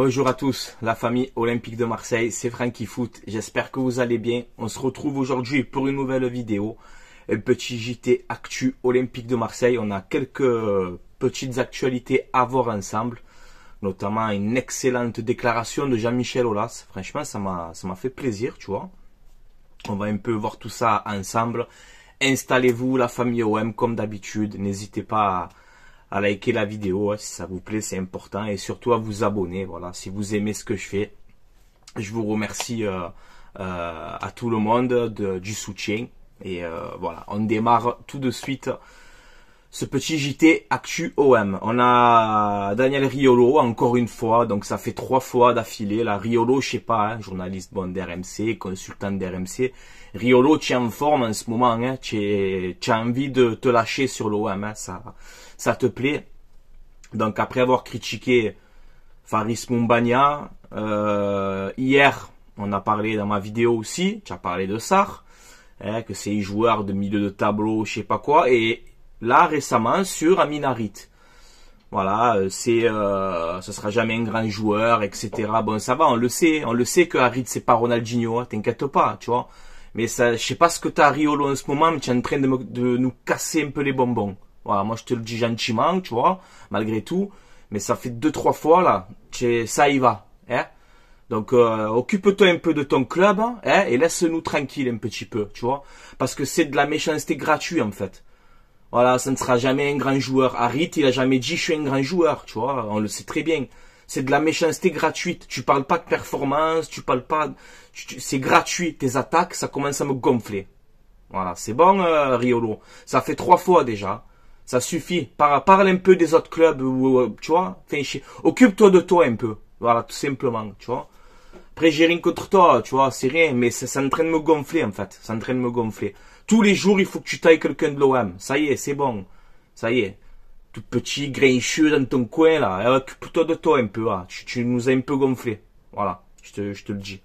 Bonjour à tous, la famille Olympique de Marseille, c'est Francky Foot, j'espère que vous allez bien. On se retrouve aujourd'hui pour une nouvelle vidéo, un petit JT Actu Olympique de Marseille. On a quelques petites actualités à voir ensemble, notamment une excellente déclaration de Jean-Michel Aulas. Franchement, ça m'a fait plaisir, tu vois. On va un peu voir tout ça ensemble. Installez-vous, la famille OM, comme d'habitude. N'hésitez pas à liker la vidéo, si ça vous plaît, c'est important. Et surtout à vous abonner, voilà, si vous aimez ce que je fais. Je vous remercie à tout le monde du soutien. Et voilà, on démarre tout de suite ce petit JT Actu OM. On a Daniel Riolo, encore une fois, donc ça fait 3 fois d'affilée. Là, Riolo, je sais pas, hein, journaliste d'RMC, consultant d'RMC. Riolo, tu es en forme en ce moment, hein, tu as envie de te lâcher sur l'OM, hein, ça te plaît. Donc après avoir critiqué Faris Moumbagna, hier, on a parlé dans ma vidéo aussi, tu as parlé de Sarr, hein, que c'est un joueur de milieu de tableau, je sais pas quoi, et là récemment sur Amin Harit. Voilà, ce sera jamais un grand joueur, etc. Bon, ça va, on le sait que Harit c'est pas Ronaldinho, hein, t'inquiète pas, tu vois. Mais ça, je sais pas ce que t'as à Riolo en ce moment, mais tu es en train de nous casser un peu les bonbons. Voilà, moi je te le dis gentiment, tu vois, malgré tout. Mais ça fait 2-3 fois là, ça y va, hein. Donc occupe-toi un peu de ton club, hein, et laisse-nous tranquille un petit peu, tu vois. Parce que c'est de la méchanceté gratuite en fait. Voilà, ça ne sera jamais un grand joueur. Harit, il a jamais dit je suis un grand joueur, tu vois, on le sait très bien. C'est de la méchanceté gratuite. Tu parles pas de performance, tu parles pas... c'est gratuit. Tes attaques, ça commence à me gonfler. Voilà, c'est bon, Riolo. Ça fait 3 fois déjà. Ça suffit. Parle un peu des autres clubs, tu vois. Enfin, occupe-toi de toi un peu. Voilà, tout simplement, tu vois. Après, j'ai rien contre toi, tu vois, c'est rien. Mais ça est en train de me gonfler, en fait. C'est en train de me gonfler. Tous les jours, il faut que tu tailles quelqu'un de l'OM. Ça y est, c'est bon. Ça y est. Tout petit, grincheux dans ton coin, là. Occupe-toi de toi un peu, là. Tu nous as un peu gonflé. Voilà. Je te le dis.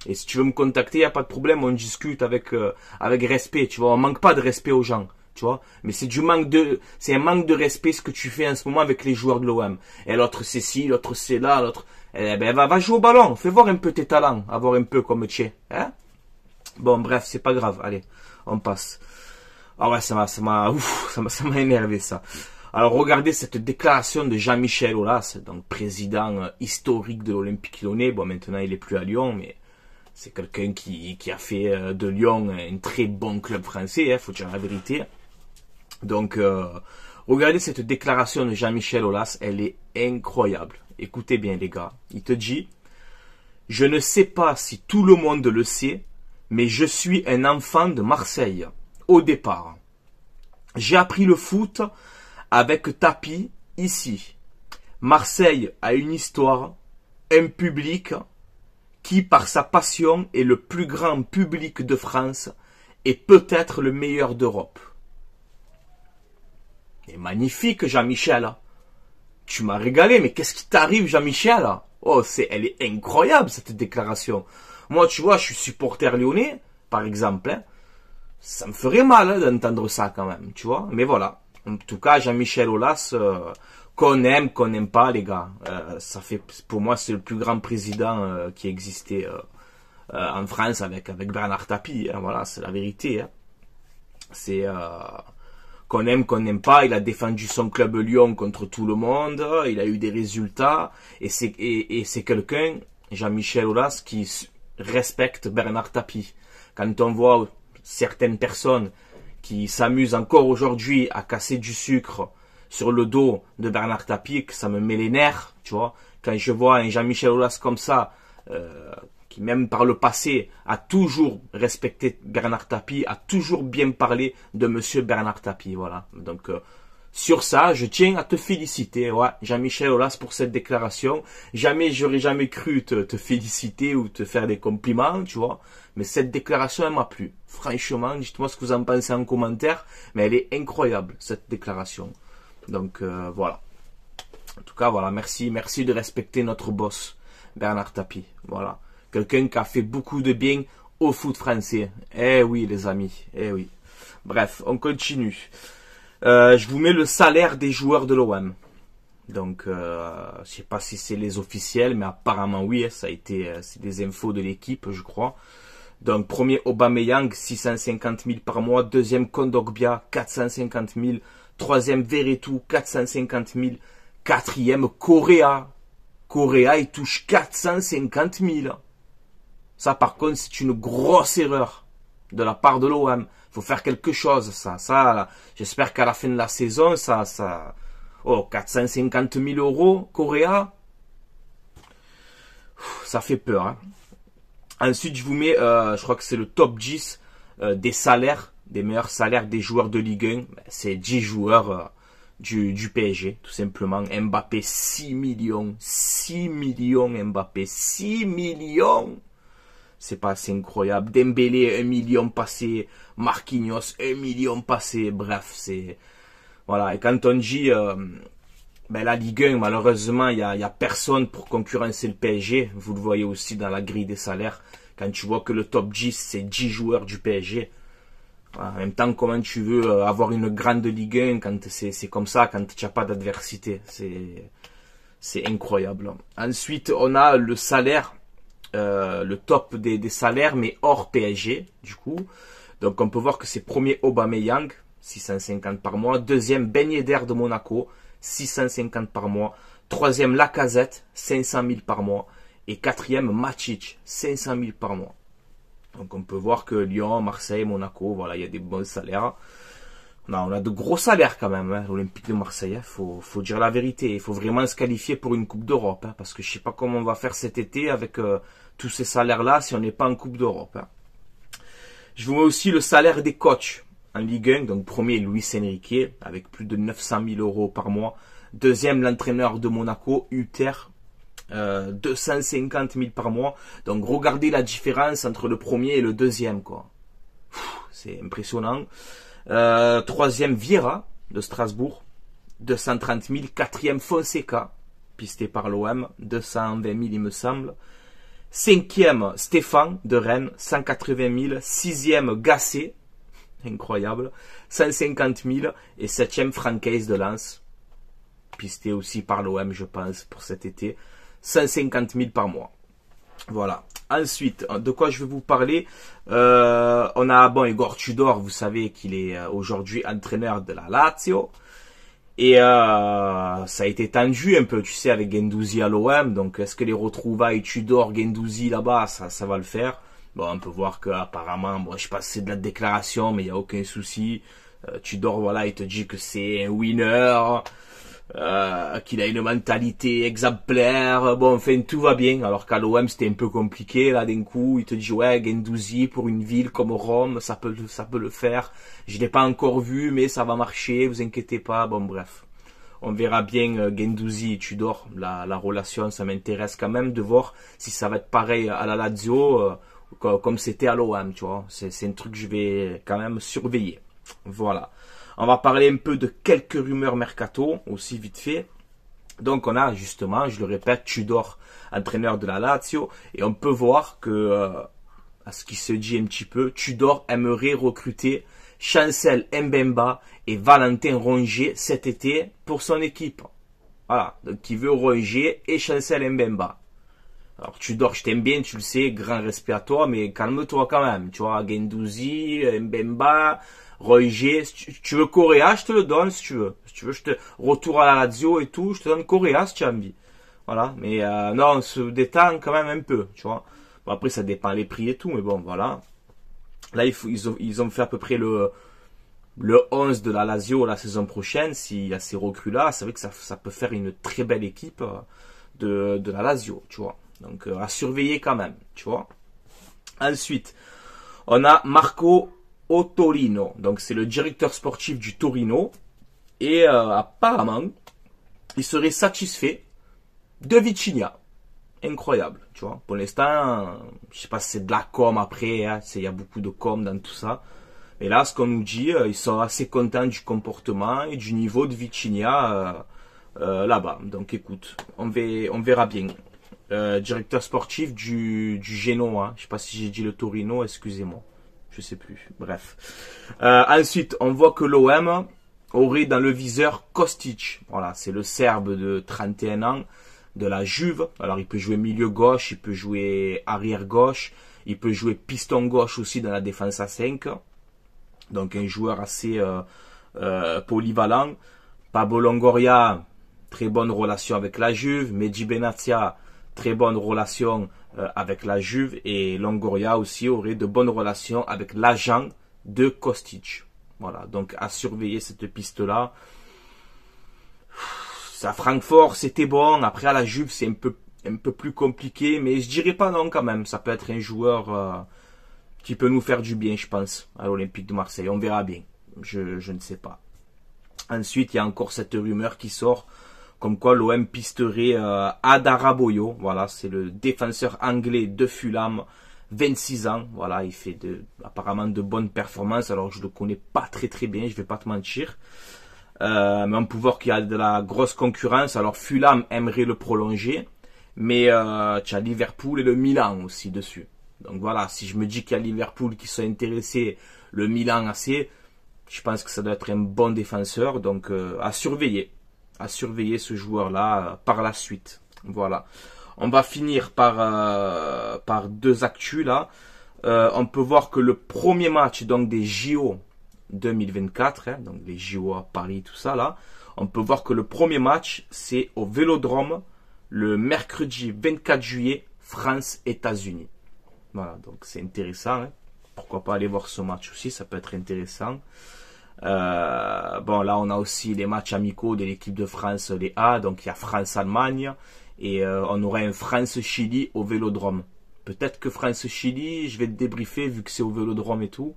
Et si tu veux me contacter, y a pas de problème. On discute avec respect, tu vois. On manque pas de respect aux gens, tu vois. Mais c'est un manque de respect ce que tu fais en ce moment avec les joueurs de l'OM. Et l'autre c'est ci, l'autre c'est là, l'autre, eh ben, va jouer au ballon. Fais voir un peu tes talents. Avoir un peu comme tu es, hein. Bon, bref, c'est pas grave. Allez, on passe. Ah ouais, ça m'a énervé, ça. Alors regardez cette déclaration de Jean-Michel Aulas, donc président historique de l'Olympique Lyonnais. Bon, maintenant il est plus à Lyon, mais c'est quelqu'un qui a fait de Lyon un très bon club français, hein, faut dire la vérité. Donc regardez cette déclaration de Jean-Michel Aulas, elle est incroyable. Écoutez bien les gars, il te dit « Je ne sais pas si tout le monde le sait, mais je suis un enfant de Marseille, au départ. J'ai appris le foot avec tapis ici. Marseille a une histoire, un public qui, par sa passion, est le plus grand public de France et peut-être le meilleur d'Europe. » Et magnifique, Jean-Michel. Tu m'as régalé, mais qu'est-ce qui t'arrive, Jean-Michel? Oh, elle est incroyable, cette déclaration. Moi, tu vois, je suis supporter lyonnais, par exemple. Hein. Ça me ferait mal d'entendre ça quand même, tu vois. Mais voilà. En tout cas, Jean-Michel Aulas, qu'on n'aime pas, les gars. Ça fait, pour moi, c'est le plus grand président qui existait en France avec Bernard Tapie. Hein, voilà, c'est la vérité. Hein. C'est qu'on n'aime pas. Il a défendu son club Lyon contre tout le monde. Il a eu des résultats. Et c'est quelqu'un, Jean-Michel Aulas, qui respecte Bernard Tapie. Quand on voit certaines personnes qui s'amusent encore aujourd'hui à casser du sucre sur le dos de Bernard Tapie, que ça me met les nerfs, tu vois. Quand je vois un Jean-Michel Aulas comme ça, qui même par le passé a toujours respecté Bernard Tapie, a toujours bien parlé de monsieur Bernard Tapie, voilà. Donc sur ça, je tiens à te féliciter, ouais, Jean-Michel Aulas, pour cette déclaration. J'aurais jamais cru te féliciter ou te faire des compliments, tu vois. Mais cette déclaration, elle m'a plu. Franchement, dites-moi ce que vous en pensez en commentaire. Mais elle est incroyable, cette déclaration. Donc, voilà. En tout cas, voilà, merci de respecter notre boss, Bernard Tapie. Voilà. Quelqu'un qui a fait beaucoup de bien au foot français. Eh oui, les amis, eh oui. Bref, on continue. Je vous mets le salaire des joueurs de l'OM. Donc, je sais pas si c'est les officiels, mais apparemment oui, ça a été, c'est des infos de l'équipe, je crois. Donc, premier Aubameyang, 650 000 par mois. Deuxième Kondogbia, 450 000. Troisième Veretout, 450 000. Quatrième Correa. Correa, il touche 450 000. Ça, par contre, c'est une grosse erreur de la part de l'OM. Faut faire quelque chose, ça, j'espère qu'à la fin de la saison, oh, 450 000 euros, Correa. Ça fait peur, hein. Ensuite, je vous mets, je crois que c'est le top 10 des salaires, des meilleurs salaires des joueurs de Ligue 1. C'est 10 joueurs du PSG, tout simplement. Mbappé, 6 millions. 6 millions, Mbappé. 6 millions. C'est pas assez incroyable. Dembélé, 1 million passé. Marquinhos, 1 million passé. Bref, c'est... Voilà, et quand on dit... la Ligue 1, malheureusement, il y a personne pour concurrencer le PSG. Vous le voyez aussi dans la grille des salaires. Quand tu vois que le top 10, c'est 10 joueurs du PSG. Voilà, en même temps, comment tu veux avoir une grande Ligue 1 quand c'est comme ça, quand tu n'as pas d'adversité. C'est incroyable. Ensuite, on a le salaire, le top des salaires, mais hors PSG, du coup. Donc, on peut voir que c'est premier Aubameyang, 650 par mois. Deuxième, Ben Yedder de Monaco, 650 par mois. Troisième, Lacazette, 500 000 par mois. Et quatrième, Matic, 500 000 par mois. Donc on peut voir que Lyon, Marseille, Monaco, voilà, il y a des bons salaires. Non, on a de gros salaires quand même, hein, l'Olympique de Marseille. Hein, faut dire la vérité. Il faut vraiment se qualifier pour une Coupe d'Europe. Hein, parce que je sais pas comment on va faire cet été avec tous ces salaires-là si on n'est pas en Coupe d'Europe. Hein. Je vous mets aussi le salaire des coachs en Ligue 1. Donc premier, Luis Enrique, avec plus de 900 000 euros par mois. Deuxième, l'entraîneur de Monaco, Hutter, 250 000 par mois. Donc regardez la différence entre le premier et le deuxième, quoi. C'est impressionnant. Troisième, Vieira de Strasbourg, 230 000. Quatrième, Fonseca, pisté par l'OM, 220 000 il me semble. Cinquième, Stéphane de Rennes, 180 000. Sixième, Gasset, incroyable, 150 000. Et septième, Francaise de Lens, pisté aussi par l'OM, je pense, pour cet été, 150 000 par mois. Voilà. Ensuite, de quoi je vais vous parler, on a, Igor Tudor, vous savez qu'il est aujourd'hui entraîneur de la Lazio. Et ça a été tendu un peu, tu sais, avec Guendouzi à l'OM. Donc, est-ce que les retrouvailles Tudor, Guendouzi là-bas, ça va le faire? Bon, on peut voir qu'apparemment, je sais pas si c'est de la déclaration, mais il n'y a aucun souci. Tudor, voilà, il te dit que c'est un winner. Qu'il a une mentalité exemplaire, enfin tout va bien, alors qu'à l'OM c'était un peu compliqué, là d'un coup il te dit ouais, Guendouzi pour une ville comme Rome, ça peut le faire, je l'ai pas encore vu mais ça va marcher, vous inquiétez pas, bref, on verra bien Guendouzi et Tudor, la relation, ça m'intéresse quand même de voir si ça va être pareil à la Lazio, comme c'était à l'OM, tu vois, c'est un truc que je vais quand même surveiller, voilà. On va parler un peu de quelques rumeurs mercato, aussi vite fait. Donc on a justement, je le répète, Tudor, entraîneur de la Lazio. Et on peut voir que, à ce qui se dit un petit peu, Tudor aimerait recruter Chancel Mbemba et Valentin Rongier cet été pour son équipe. Voilà, donc il veut Rongier et Chancel Mbemba. Alors Tudor, je t'aime bien, tu le sais, grand respect à toi, mais calme-toi quand même. Tu vois, Guendouzi, Mbemba... Roger, si tu veux Correa, je te le donne si tu veux. Si tu veux, je te retour à la Lazio et tout, je te donne Correa si tu as envie. Voilà, mais non, on se détend quand même un peu, tu vois. Bon, après, ça dépend les prix et tout, mais bon, voilà. Là, ils ont fait à peu près le 11 de la Lazio la saison prochaine. S'il y a ces recrues-là, c'est vrai que ça peut faire une très belle équipe de la Lazio, tu vois. Donc, à surveiller quand même, tu vois. Ensuite, on a Marco au Torino, donc c'est le directeur sportif du Torino, et apparemment, il serait satisfait de Vitinha. Incroyable, tu vois. Pour l'instant, je sais pas si c'est de la com après, hein, il y a beaucoup de com dans tout ça. Et là, ce qu'on nous dit, ils sont assez contents du comportement et du niveau de Vitinha là-bas. Donc écoute, on verra bien. Directeur sportif du Genoa, je sais pas si j'ai dit le Torino, excusez-moi. Je sais plus. Bref. Ensuite, on voit que l'OM aurait dans le viseur Kostic. Voilà, c'est le Serbe de 31 ans de la Juve. Alors il peut jouer milieu gauche, il peut jouer arrière gauche, il peut jouer piston gauche aussi dans la défense à 5. Donc un joueur assez polyvalent. Pablo Longoria, très bonne relation avec la Juve. Mehdi Benatia, très bonne relation avec la Juve. Et Longoria aussi aurait de bonnes relations avec l'agent de Kostic. Voilà, donc à surveiller cette piste-là. À Francfort, c'était bon. Après, à la Juve, c'est un peu plus compliqué. Mais je dirais pas non quand même. Ça peut être un joueur qui peut nous faire du bien, je pense, à l'Olympique de Marseille. On verra bien. Je ne sais pas. Ensuite, il y a encore cette rumeur qui sort, comme quoi l'OM pisterait Adara Boyo. Voilà, c'est le défenseur anglais de Fulham, 26 ans. Voilà, il fait apparemment de bonnes performances. Alors, je le connais pas très bien, je vais pas te mentir. Mais on peut voir qu'il y a de la grosse concurrence. Alors, Fulham aimerait le prolonger, mais tu as Liverpool et le Milan aussi dessus. Donc voilà, si je me dis qu'il y a Liverpool qui sont intéressés, le Milan assez, je pense que ça doit être un bon défenseur. Donc à surveiller ce joueur-là par la suite. Voilà. On va finir par deux actus là. On peut voir que le premier match donc des JO 2024, hein, donc les JO à Paris, tout ça là, on peut voir que le premier match c'est au Vélodrome le mercredi 24 juillet, France-États-Unis. Voilà, donc c'est intéressant. Hein. Pourquoi pas aller voir ce match aussi, ça peut être intéressant. Bon, là, on a aussi les matchs amicaux de l'équipe de France, les A. Donc, il y a France-Allemagne. Et on aura un France-Chili au Vélodrome. Peut-être que France-Chili, je vais te débriefer vu que c'est au Vélodrome et tout.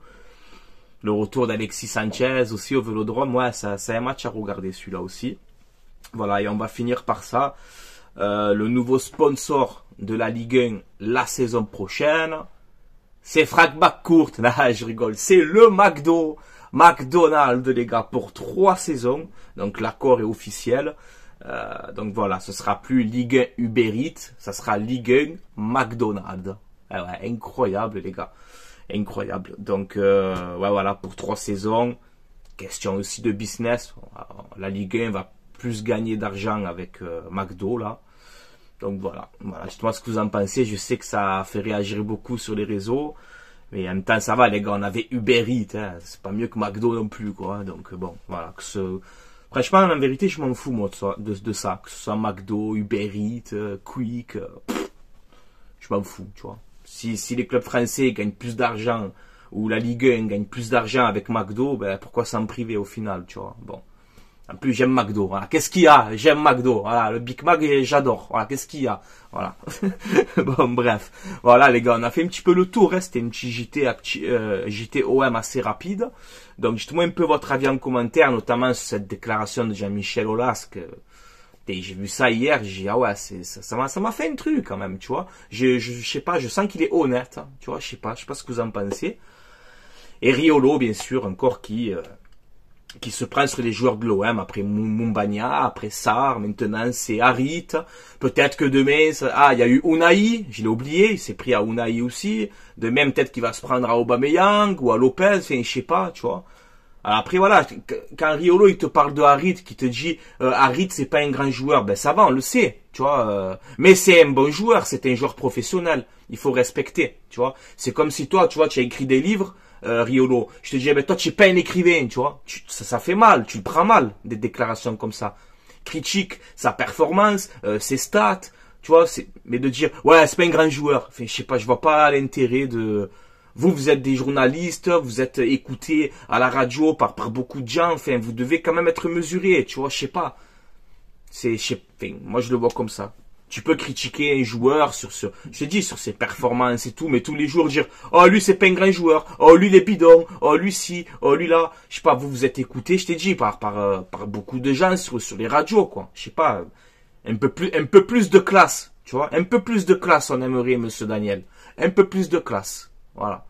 Le retour d'Alexis Sanchez aussi au Vélodrome. Ouais, c'est un match à regarder celui-là aussi. Voilà, et on va finir par ça. Le nouveau sponsor de la Ligue 1 la saison prochaine, c'est Frank McCourt. Là, je rigole. C'est le McDonald's, les gars, pour 3 saisons. Donc, l'accord est officiel. Donc, voilà, ce sera plus Ligue 1 Uber Eats. Ça sera Ligue 1 McDonald's. Ah ouais, incroyable, les gars. Incroyable. Donc, ouais, voilà, pour 3 saisons. Question aussi de business. La Ligue 1 va plus gagner d'argent avec McDo, là. Donc voilà, dites-moi ce que vous en pensez. Je sais que ça fait réagir beaucoup sur les réseaux, mais en même temps ça va les gars, on avait Uber Eats, hein. C'est pas mieux que McDo non plus quoi. Donc bon, voilà. Franchement, en vérité, je m'en fous moi de ça, que ce soit McDo, Uber Eats, Quick, je m'en fous, tu vois. Si les clubs français gagnent plus d'argent ou la Ligue 1 gagne plus d'argent avec McDo, ben pourquoi s'en priver au final, tu vois. Bon. En plus, j'aime McDo. Voilà. Qu'est-ce qu'il y a? J'aime McDo. Voilà. Le Big Mac, j'adore. Voilà. Qu'est-ce qu'il y a? Voilà. Bon, bref. Voilà, les gars. On a fait un petit peu le tour. Hein. C'était une petite JT OM assez rapide. Donc, dites-moi un peu votre avis en commentaire, notamment sur cette déclaration de Jean-Michel Aulas. J'ai vu ça hier. J'ai dit, ah ouais, ça m'a fait un truc quand même, tu vois. Je sais pas, je sens qu'il est honnête. Hein, tu vois, je sais pas ce que vous en pensez. Et Riolo, bien sûr, encore qui se prend sur les joueurs de l'OM, après Mumbagna, après Sarr, maintenant c'est Harit, peut-être que demain, il y a eu Unai, je l'ai oublié, il s'est pris à Unai aussi, de même peut-être qu'il va se prendre à Aubameyang ou à Lopez, enfin, je sais pas, tu vois. Alors après voilà, quand Riolo il te parle de Harit, qui te dit Harit c'est pas un grand joueur, ben ça va, on le sait, tu vois, mais c'est un bon joueur, c'est un joueur professionnel, il faut respecter, tu vois. C'est comme si toi, tu vois, tu as écrit des livres, Riolo, je te dis, eh ben toi tu es pas un écrivain, tu vois, ça fait mal, tu le prends mal, des déclarations comme ça. Critique sa performance, ses stats, tu vois, mais de dire, ouais, c'est pas un grand joueur, enfin, je sais pas, je vois pas l'intérêt de... Vous êtes des journalistes, vous êtes écoutés à la radio par beaucoup de gens, enfin, vous devez quand même être mesuré, tu vois, je sais pas. Enfin, moi je le vois comme ça. Tu peux critiquer un joueur sur ses performances et tout, mais tous les jours dire, oh lui c'est pas un grand joueur, oh lui il est bidon, oh lui si, oh lui là, je sais pas, vous êtes écoutés, je t'ai dit, par beaucoup de gens sur les radios, quoi. Je sais pas, un peu plus de classe, tu vois, un peu plus de classe on aimerait, monsieur Daniel. Un peu plus de classe. Voilà.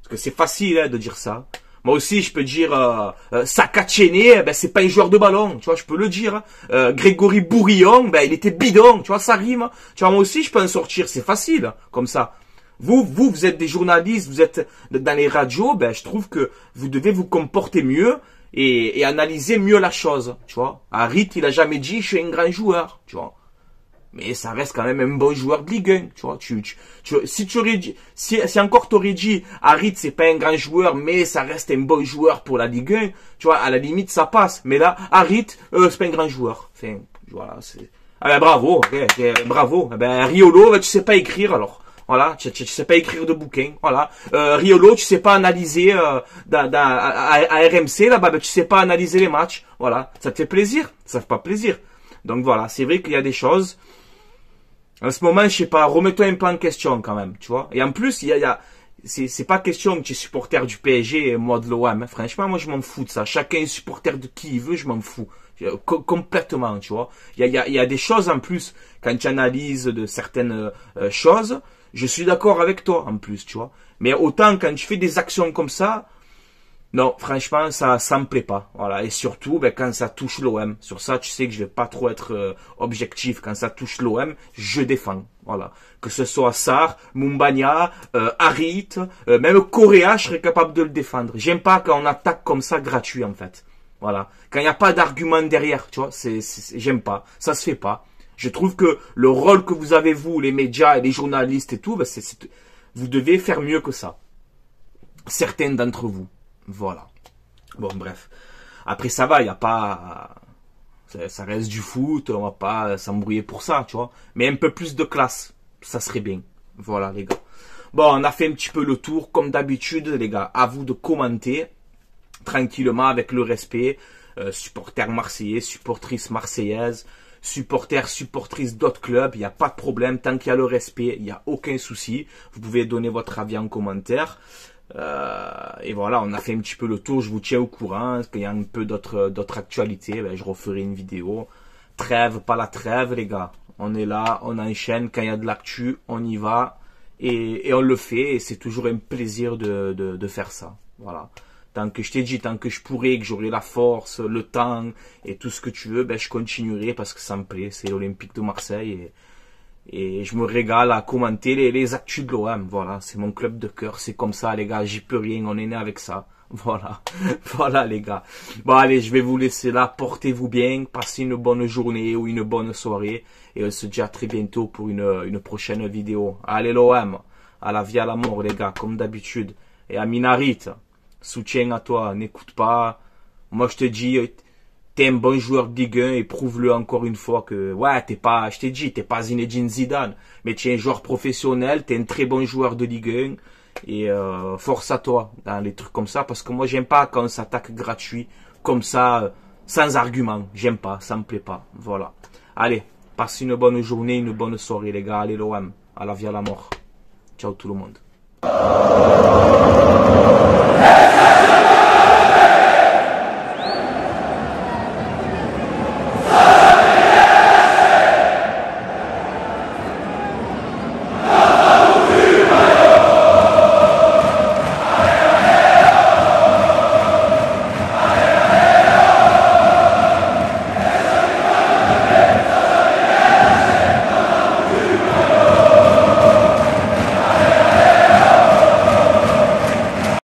Parce que c'est facile hein, de dire ça. Moi aussi, je peux dire Sakachene, ben c'est pas un joueur de ballon, tu vois, je peux le dire. Grégory Bourillon, ben il était bidon, tu vois, ça rime. Tu vois, moi aussi, je peux en sortir, c'est facile, comme ça. Vous êtes des journalistes, vous êtes dans les radios, ben je trouve que vous devez vous comporter mieux et analyser mieux la chose, tu vois. Harit, il a jamais dit, je suis un grand joueur, tu vois. Mais ça reste quand même un bon joueur de Ligue 1, tu vois. Si tu aurais dit, si encore t'aurais dit, Harit, c'est pas un grand joueur, mais ça reste un bon joueur pour la Ligue 1, tu vois, à la limite, ça passe. Mais là, Harit, c'est pas un grand joueur. Enfin, voilà, c'est, ah ben, bravo, bravo. Ah ben, Riolo, tu sais pas écrire, alors. Voilà, tu sais pas écrire de bouquin, voilà. Riolo, tu sais pas analyser à RMC là-bas, tu sais pas analyser les matchs, voilà. Ça te fait plaisir? Ça fait pas plaisir. Donc voilà, c'est vrai qu'il y a des choses. En ce moment, je sais pas, remets-toi un peu en question quand même, tu vois. Et en plus, c'est pas question que tu es supporter du PSG et moi de l'OM. Hein. Franchement, moi je m'en fous de ça. Chacun est supporter de qui il veut, je m'en fous. Complètement, tu vois. Il y a des choses en plus, quand tu analyses de certaines choses, je suis d'accord avec toi en plus, tu vois. Mais autant quand tu fais des actions comme ça, non, franchement, ça me plaît pas. Voilà. Et surtout, ben, quand ça touche l'OM. Sur ça, tu sais que je vais pas trop être objectif. Quand ça touche l'OM, je défends. Voilà. Que ce soit Sarr, Mumbagna, Harit, même Correa, je serais capable de le défendre. J'aime pas quand on attaque comme ça gratuit, en fait. Voilà. Quand il n'y a pas d'argument derrière, tu vois, j'aime pas. Ça se fait pas. Je trouve que le rôle que vous avez, vous, les médias et les journalistes et tout, ben, vous devez faire mieux que ça. Certains d'entre vous. Voilà. Bon, bref. Après, ça va, il n'y a pas... Ça reste du foot, on va pas s'embrouiller pour ça, tu vois. Mais un peu plus de classe, ça serait bien. Voilà, les gars. Bon, on a fait un petit peu le tour, comme d'habitude, les gars. À vous de commenter, tranquillement, avec le respect. Supporters marseillais, supportrices marseillaises, supportrices d'autres clubs, il n'y a pas de problème. Tant qu'il y a le respect, il n'y a aucun souci. Vous pouvez donner votre avis en commentaire. Et voilà, on a fait un petit peu le tour, je vous tiens au courant, parce qu'il y a un peu d'autres actualités, ben, je referai une vidéo. Trêve, pas la trêve, les gars. On est là, on enchaîne, quand il y a de l'actu, on y va, et on le fait, et c'est toujours un plaisir de faire ça. Voilà. Tant que je t'ai dit, tant que je pourrai, que j'aurai la force, le temps, et tout ce que tu veux, ben, je continuerai, parce que ça me plaît, c'est l'Olympique de Marseille, et je me régale à commenter les actus de l'OM. Voilà, c'est mon club de cœur. C'est comme ça, les gars. J'y peux rien. On est né avec ça. Voilà. Voilà, les gars. Bon, allez, je vais vous laisser là. Portez-vous bien. Passez une bonne journée ou une bonne soirée. Et on se dit à très bientôt pour une prochaine vidéo. Allez, l'OM. À la vie, à la mort, les gars. Comme d'habitude. Et à Minarit. Soutien à toi. N'écoute pas. Moi, je te dis... T'es un bon joueur de Ligue 1 et prouve-le encore une fois que, ouais, je t'ai dit, t'es pas Zinedine Zidane, mais tu es un joueur professionnel, t'es un très bon joueur de Ligue 1 et force à toi dans les trucs comme ça parce que moi j'aime pas quand on s'attaque gratuit comme ça, sans argument, j'aime pas, ça me plaît pas, voilà. Allez, passez une bonne journée, une bonne soirée les gars, allez l'OM, à la vie à la mort. Ciao tout le monde.